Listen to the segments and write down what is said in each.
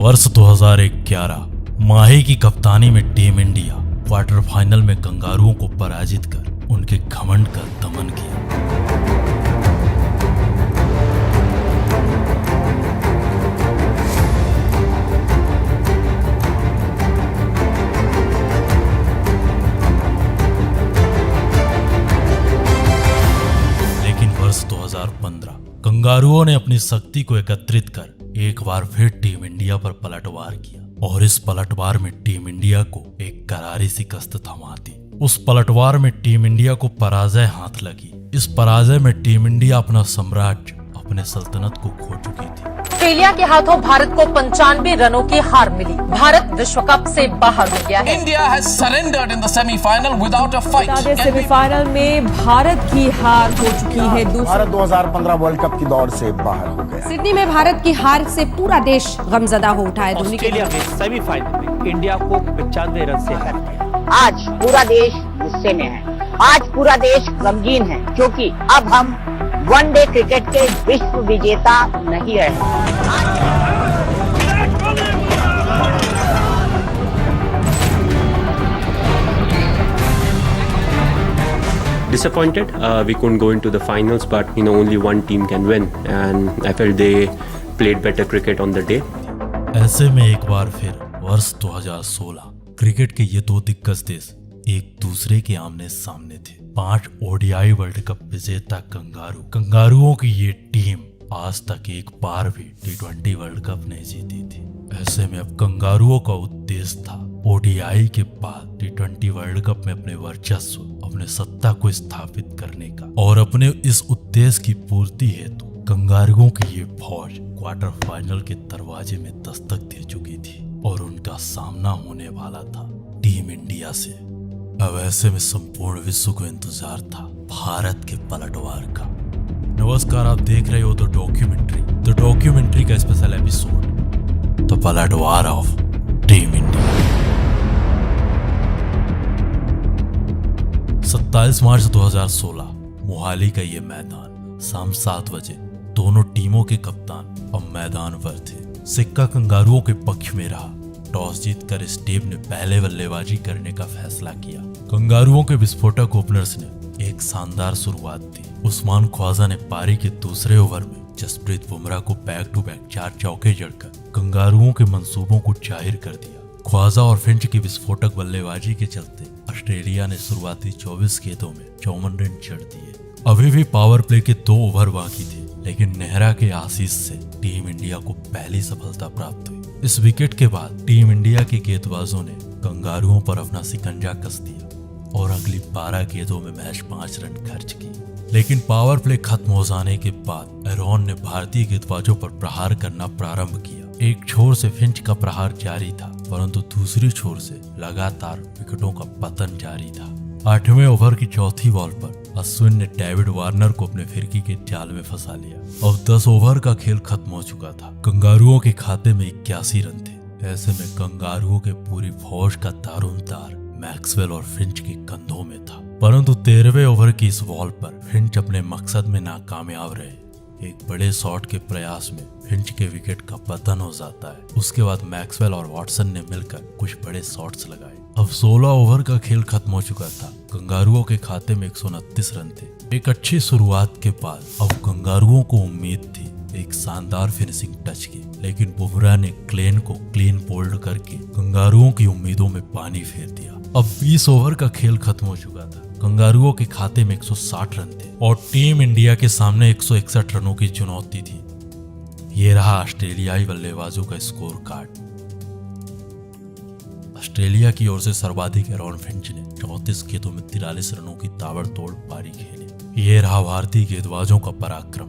वर्ष 2011 माही की कप्तानी में टीम इंडिया क्वार्टर फाइनल में कंगारुओं को पराजित कर उनके घमंड का दमन किया। लेकिन वर्ष 2015 कंगारुओं ने अपनी शक्ति को एकत्रित कर एक बार फिर टीम इंडिया पर पलटवार किया और इस पलटवार में टीम इंडिया को एक करारी शिकस्त थमा दी। उस पलटवार में टीम इंडिया को पराजय हाथ लगी। इस पराजय में टीम इंडिया अपना साम्राज्य, अपने सल्तनत को खो चुकी थी। ऑस्ट्रेलिया के हाथों भारत को 95 रनों की हार मिली। भारत विश्व कप से बाहर हो गया है। India has surrendered in the semi-final without a fight. Semifinal में भारत की हार हो चुकी है। भारत 2015 वर्ल्ड कप की दौड़ से बाहर हो गया। सिडनी में भारत की हार से पूरा देश गमजदा हो उठा है। ऑस्ट्रेलिया में सेमीफाइनल में इंडिया को 95 रन से हरा दिया। आज पूरा देश गुस्से में है। आज पूरा देश गमगीन है क्योंकि अब हम वनडे क्रिकेट के विश्व विजेता नहीं रहे। Disappointed, we couldn't go into the finals, but only one team can win, and I felt they played better cricket on the day. ऐसे में एक बार फिर वर्ष 2016 क्रिकेट के ये दो दिग्गज देश एक दूसरे के आमने सामने थे। 5 ओडीआई वर्ल्ड कप विजेता कंगारुओं की ये टीम आज तक एक बार भी T20 वर्ल्ड कप नहीं जीती थी। ऐसे में अब कंगारुओं का उद्देश्य था ओडीआई के बाद T20 वर्ल्ड कप में अपने वर्चस्व, अपने सत्ता को स्थापित करने का, और अपने इस उद्देश्य की पूर्ति हेतु कंगारुओं की ये फौज क्वार्टर फाइनल के दरवाजे में दस्तक दे चुकी थी और उनका सामना होने वाला था टीम इंडिया से। अब ऐसे में संपूर्ण विश्व को इंतजार था भारत के पलटवार का। नमस्कार, आप देख रहे हो द डॉक्यूमेंट्री का स्पेशल एपिसोड द पलटवार ऑफ टीम इंडिया। 27 मार्च 2016 मोहाली का ये मैदान। शाम 7 बजे दोनों टीमों के कप्तान अब मैदान पर थे। सिक्का कंगारुओं के पक्ष में रहा। टॉस जीतकर इस टीम ने पहले बल्लेबाजी करने का फैसला किया। कंगारुओं के विस्फोटक ओपनर्स ने एक शानदार शुरुआत दी। उस्मान ख्वाजा ने पारी के दूसरे ओवर में जसप्रीत बुमराह को बैक टू बैक 4 चौके जड़कर कंगारुओं के मंसूबों को जाहिर कर दिया। ख्वाजा और फिंच की विस्फोटक बल्लेबाजी के चलते ऑस्ट्रेलिया ने शुरुआती 24 गेंदों में 54 रन जड़ दिए। अभी भी पावर प्ले के 2 ओवर बाकी थे, लेकिन नेहरा के आशीष से टीम इंडिया को पहली सफलता प्राप्त हुई। इस विकेट के बाद टीम इंडिया के गेंदबाजों ने कंगारुओं पर अपना शिकंजा कस दिया और अगली 12 गेंदों में महज 5 रन खर्च किए। लेकिन पावर प्ले खत्म हो जाने के बाद एरॉन ने भारतीय गेंदबाजों पर प्रहार करना प्रारंभ किया। एक छोर से फिंच का प्रहार जारी था, परंतु दूसरी छोर से लगातार विकेटों का पतन जारी था। 8वें ओवर की चौथी बॉल पर अश्विन ने डेविड वार्नर को अपने फिरकी के जाल में फंसा लिया। अब 10 ओवर का खेल खत्म हो चुका था। कंगारुओं के खाते में 81 रन थे। ऐसे में कंगारुओं के पूरी फौज का दारोमदार मैक्सवेल और फिंच के कंधों में था। परंतु 13वें ओवर की इस बॉल पर फिंच अपने मकसद में नाकामयाब रहे। एक बड़े शॉट के प्रयास में फिंच के विकेट का पतन हो जाता है। उसके बाद मैक्सवेल और वॉटसन ने मिलकर कुछ बड़े शॉट्स लगाए। अब 16 ओवर का खेल खत्म हो चुका था। कंगारुओं के खाते में 129 रन थे। एक अच्छी शुरुआत के बाद अब कंगारुओं को उम्मीद थी एक शानदार फिनिशिंग टच की, लेकिन बुमराह ने क्लेन को क्लीन बोल्ड करके कंगारुओं की उम्मीदों में पानी फेर दिया। अब 20 ओवर का खेल खत्म हो चुका था। कंगारुओं के खाते में 160 रन थे और टीम इंडिया के सामने 161 रनों की चुनौती थी। ये रहा ऑस्ट्रेलियाई बल्लेबाजों का स्कोर कार्ड। ऑस्ट्रेलिया की ओर से सर्वाधिक एरॉन फिंच ने 34 गेंदों में 43 रनों की ताबड़तोड़ पारी खेली। ये रहा भारतीय गेंदबाजों का पराक्रम।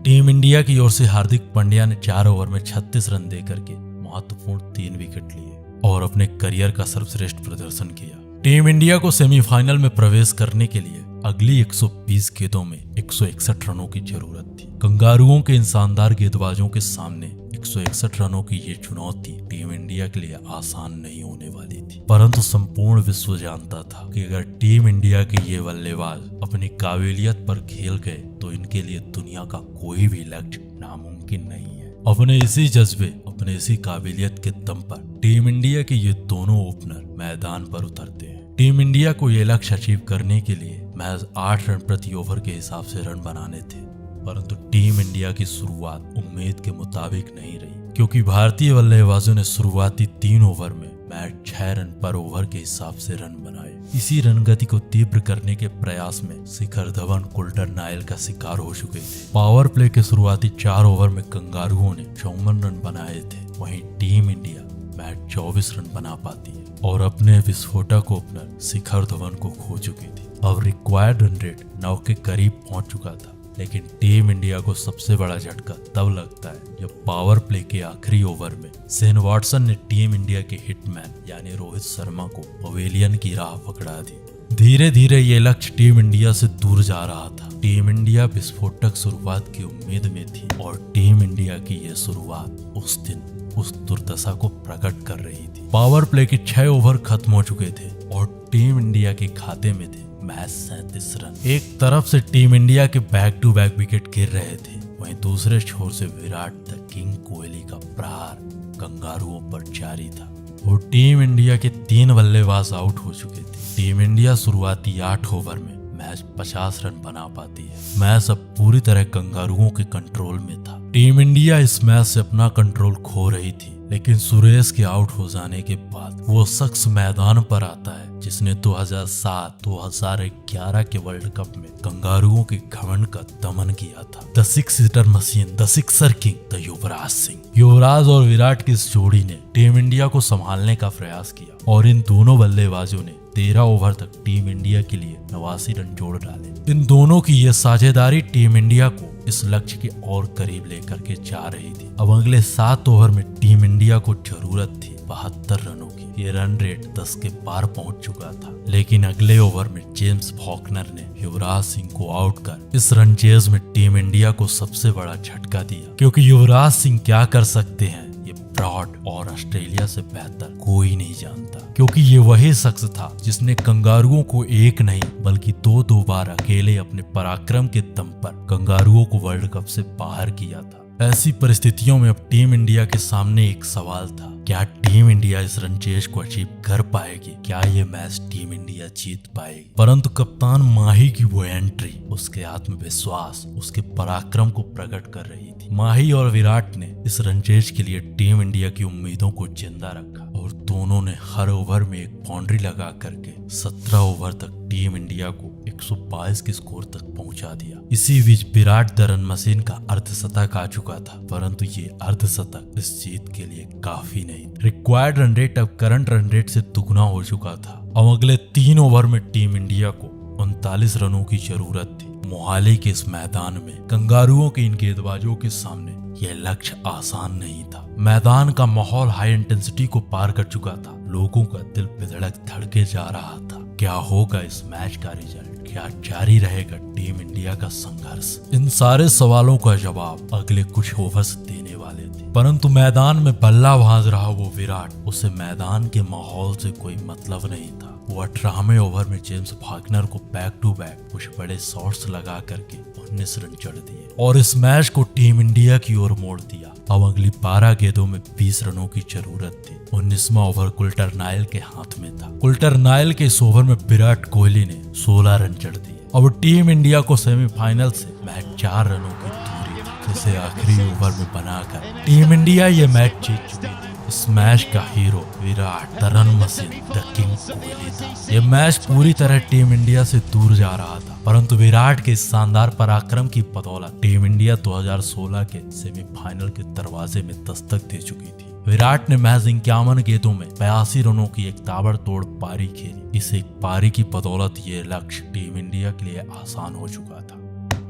टीम इंडिया की ओर से हार्दिक पांड्या ने 4 ओवर में 36 रन देकर के महत्वपूर्ण 3 विकेट लिए और अपने करियर का सर्वश्रेष्ठ प्रदर्शन किया। टीम इंडिया को सेमीफाइनल में प्रवेश करने के लिए अगली 120 गेंदों में 161 रनों की जरूरत थी। कंगारुओं के इन शानदार गेंदबाजों के सामने 161 रनों की ये चुनौती टीम इंडिया के लिए आसान नहीं होने वाली थी। परंतु संपूर्ण विश्व जानता था कि अगर टीम इंडिया के ये बल्लेबाज अपनी काबिलियत पर खेल गए तो इनके लिए दुनिया का कोई भी लक्ष्य नामुमकिन नहीं है। अपने इसी जज्बे, अपने इसी काबिलियत के दम पर टीम इंडिया के ये दोनों ओपनर मैदान पर उतरते हैं। टीम इंडिया को ये लक्ष्य अचीव करने के लिए महज 8 रन प्रति ओवर के हिसाब से रन बनाने थे, परंतु टीम इंडिया की शुरुआत उम्मीद के मुताबिक नहीं रही, क्योंकि भारतीय बल्लेबाजों ने शुरुआती 3 ओवर में मैच 6 रन पर ओवर के हिसाब से रन बनाए। इसी रन गति को तीव्र करने के प्रयास में शिखर धवन कुल्टर नायल का शिकार हो चुके थे। पावर प्ले के शुरुआती 4 ओवर में कंगारुओं ने 54 रन बनाए थे, वहीं टीम इंडिया मैच 24 रन बना पाती है और अपने विस्फोटक ओपनर शिखर धवन को खो चुकी थी। अब रिक्वायर्ड रन रेट 9 के करीब पहुंच चुका था, लेकिन टीम इंडिया को सबसे बड़ा झटका तब लगता है जब पावर प्ले के आखिरी ओवर में शेन वॉटसन ने टीम इंडिया के हिटमैन यानी रोहित शर्मा को पवेलियन की राह पकड़ा दी। धीरे धीरे ये लक्ष्य टीम इंडिया से दूर जा रहा था। टीम इंडिया विस्फोटक शुरुआत की उम्मीद में थी और टीम इंडिया की यह शुरुआत उस दिन उस दुर्दशा को प्रकट कर रही थी। पावर प्ले के 6 ओवर खत्म हो चुके थे और टीम इंडिया के खाते में थे मैच 37 रन। एक तरफ से टीम इंडिया के बैक टू बैक विकेट गिर रहे थे, वहीं दूसरे छोर से विराट द किंग कोहली का प्रहार कंगारुओं पर जारी था और टीम इंडिया के 3 बल्लेबाज आउट हो चुके थे। टीम इंडिया शुरुआती 8 ओवर में मैच 50 रन बना पाती है। मैच अब पूरी तरह कंगारुओं के कंट्रोल में था। टीम इंडिया इस मैच से अपना कंट्रोल खो रही थी, लेकिन सुरेश के आउट हो जाने के बाद वो शख्स मैदान पर आता है जिसने 2007-2011 के वर्ल्ड कप में कंगारुओं के घमंड का दमन किया था। The 6 hitter machine, the sixer king, the Yuvraj Singh. Yuvraj और विराट की इस जोड़ी ने टीम इंडिया को संभालने का प्रयास किया और इन दोनों बल्लेबाजों ने 13 ओवर तक टीम इंडिया के लिए 89 रन जोड़ डाले। इन दोनों की यह साझेदारी टीम इंडिया को इस लक्ष्य के और करीब लेकर के जा रही थी। अब अगले 7 ओवर में टीम इंडिया को जरूरत थी 72 रनों की। ये रन रेट 10 के पार पहुंच चुका था, लेकिन अगले ओवर में जेम्स फॉकनर ने युवराज सिंह को आउट कर इस रन चेज में टीम इंडिया को सबसे बड़ा झटका दिया, क्योंकि युवराज सिंह क्या कर सकते हैं ये ब्रॉड और ऑस्ट्रेलिया से बेहतर कोई नहीं जानता, क्योंकि ये वही शख्स था जिसने कंगारुओं को एक नहीं बल्कि 2 बार अकेले अपने पराक्रम के दम पर कंगारुओं को वर्ल्ड कप से बाहर किया था। ऐसी परिस्थितियों में अब टीम इंडिया के सामने एक सवाल था, क्या टीम इंडिया इस रनचेज को अचीव कर पाएगी? क्या ये मैच टीम इंडिया जीत पाएगी? परंतु कप्तान माही की वो एंट्री उसके आत्मविश्वास, उसके पराक्रम को प्रकट कर रही थी। माही और विराट ने इस रनचेज के लिए टीम इंडिया की उम्मीदों को जिंदा रखा और दोनों ने हर ओवर में एक बाउंड्री लगा करके 17 ओवर तक टीम इंडिया को 122 के स्कोर तक पहुंचा दिया। इसी बीच विराट द रन मशीन का अर्धशतक आ चुका था, परंतु ये अर्धशतक इस जीत के लिए काफी नहीं। रिक्वायर्ड रन रेट अब करंट रन रेट से दुगना हो चुका था। अब अगले 3 ओवर में टीम इंडिया को 39 रनों की जरूरत थी। मोहाली के इस मैदान में कंगारुओं के इन गेंदबाजों के सामने यह लक्ष्य आसान नहीं था। मैदान का माहौल हाई इंटेंसिटी को पार कर चुका था। लोगों का दिल बेधड़क धड़के जा रहा था। क्या होगा इस मैच का रिजल्ट? क्या जारी रहेगा टीम इंडिया का संघर्ष? इन सारे सवालों का जवाब अगले कुछ ओवर्स देने वाले थे, परंतु मैदान में बल्ला भांज रहा वो विराट, उसे मैदान के माहौल से कोई मतलब नहीं था। वो 18वें ओवर में जेम्स फॉकनर को बैक टू बैक कुछ बड़े शॉट्स लगा करके 19 रन जड़ दिए और इस मैच को टीम इंडिया की ओर मोड़ दिया। अब अगली 12 गेंदों में 20 रनों की जरूरत थी। 19वां ओवर कुल्टर नायल के हाथ में था। कुल्टर नायल के इस ओवर में विराट कोहली ने 16 रन जड़ दिए। अब टीम इंडिया को सेमीफाइनल से मैच 4 रनों की दूरी थी, जिसे आखिरी ओवर में बनाकर टीम इंडिया ये मैच जीत चुकी थी। इस मैच का hero Virat the run machine the king Kohli था। यह मैच पूरी तरह टीम इंडिया से दूर जा रहा था, परंतु विराट के शानदार पराक्रम की बदौलत टीम इंडिया 2016 के सेमीफाइनल के दरवाजे में दस्तक दे चुकी थी। विराट ने महज 51 गेंदों में 82 रनों की एक ताबड़तोड़ पारी खेली। इस एक पारी की बदौलत ये लक्ष्य टीम इंडिया के लिए आसान हो चुका था।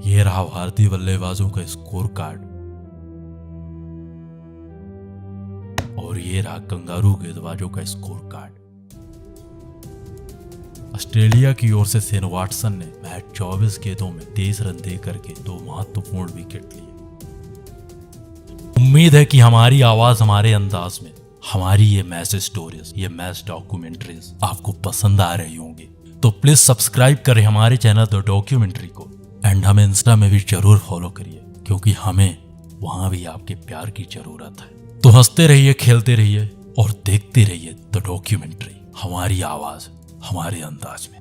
ये रहा भारतीय बल्लेबाजों का स्कोर कार्ड और ये रहा कंगारू गेंदबाजों का स्कोर कार्ड। ऑस्ट्रेलिया की ओर से शेन वॉटसन ने मैच 24 गेंदों में 23 रन दे करके 2 महत्वपूर्ण विकेट लिए। उम्मीद है कि हमारी आवाज, हमारे अंदाज में हमारी ये मैच स्टोरीज, ये मैच डॉक्यूमेंट्रीज आपको पसंद आ रही होंगी, तो प्लीज सब्सक्राइब करें हमारे चैनल द डॉक्यूमेंट्री को एंड हमें इंस्टा में भी जरूर फॉलो करिए, क्योंकि हमें वहां भी आपके प्यार की जरूरत है। तो हंसते रहिए, खेलते रहिए और देखते रहिए द डॉक्यूमेंट्री, हमारी आवाज हमारे अंदाज में।